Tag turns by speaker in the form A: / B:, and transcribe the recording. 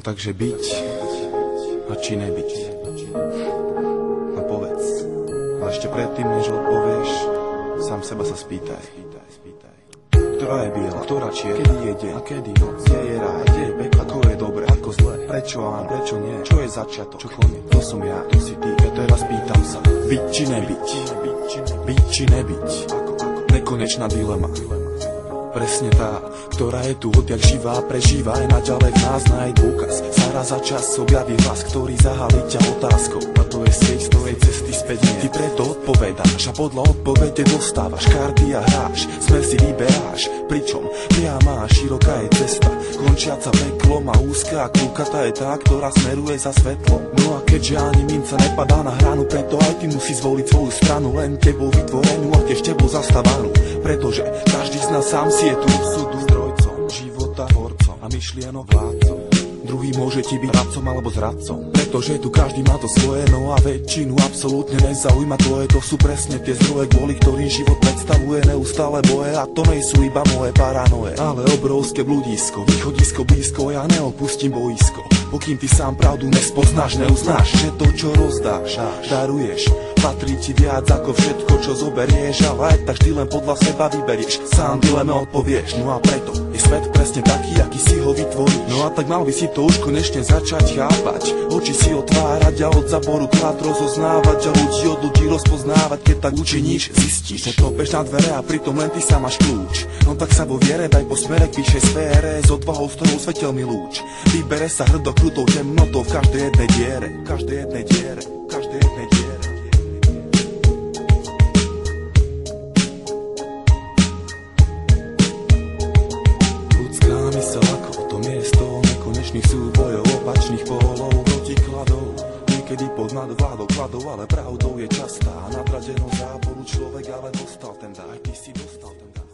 A: takže byť a či nebyť. A povedz, ale ešte predtým, než odpovieš, sám seba sa spýtaj. Ktorá je biela, ktorá čiera, kedy je deň a kedy noc, kde je ráj, kde je peklo, ako je dobre, ako zle, prečo áno, prečo nie, čo je začiatok, čo koniec, to som ja, to si ty, ja teraz pýtam sa, byť či nebyť, byť či nebyť, nekonečná dilema. Presne tá, ktorá je tu odjak živá, prežíva aj naďalej v nás nájsť dôkaz. Sa raz za čas objaví hlas, ktorý zahalí ťa otázkou. A to je sieť z tvojej cesty späť nie. Ty preto odpovedáš a podľa odpovede dostávaš karty a hráš. Smer si vyberáš, pričom priama a široká je cesta. Končiaca peklom a úzka a kľúkatá je tá, ktorá smeruje za svetlom. No a keďže ani minca nepadá na hranu, preto aj ty musí zvoliť svoju stranu, len tebou vytvorenú a tiež tebou zastávanú. Pretože každý z nás sám si je tu súdu zdrojcom, života tvorcom a myšlienok vládcom. Druhý môže ti byť radcom alebo zradcom, pretože tu každý má to svoje, no a väčšinu absolútne nezaujíma tvoje. To sú presne tie zdroje, kvôli ktorým život predstavuje neustále boje. A to nie sú iba moje paranoje, ale obrovské bludisko, východisko blízko. Ja neopustím boisko, pokým ty sám pravdu nespoznáš, neuznáš, že to, čo rozdáš, daruješ, patrí ti viac ako všetko, čo zoberieš. Ale aj tak vždy len podľa seba vyberieš, sám dileme odpovieš. No a preto je svet presne taký, aký si ho vytvoríš. No a tak mal by si to už konečne začať chápať, oči si otvárať a od zaboru klad rozoznávať a ľudí od ľudí rozpoznávať. Keď tak učiníš, zistíš, že klopeš na dvere a pritom len ty sa máš kľúč. No tak sa vo viere daj po smere k vyššej sfére, s odvahou, s ktorou svetelný lúč vybere sa hrdo krutou temnotou v každej jednej diere, v každej jednej diere, v každej jednej diere. Ľudská myseľ ako to miesto nekonečných súbojov, opačných pólov, protikladov. Niekedy pod nadvládou kladov, ale pravdou je častá. Nadradenou záporu človek ale dostal ten dar. Aj ty si dostal ten dar.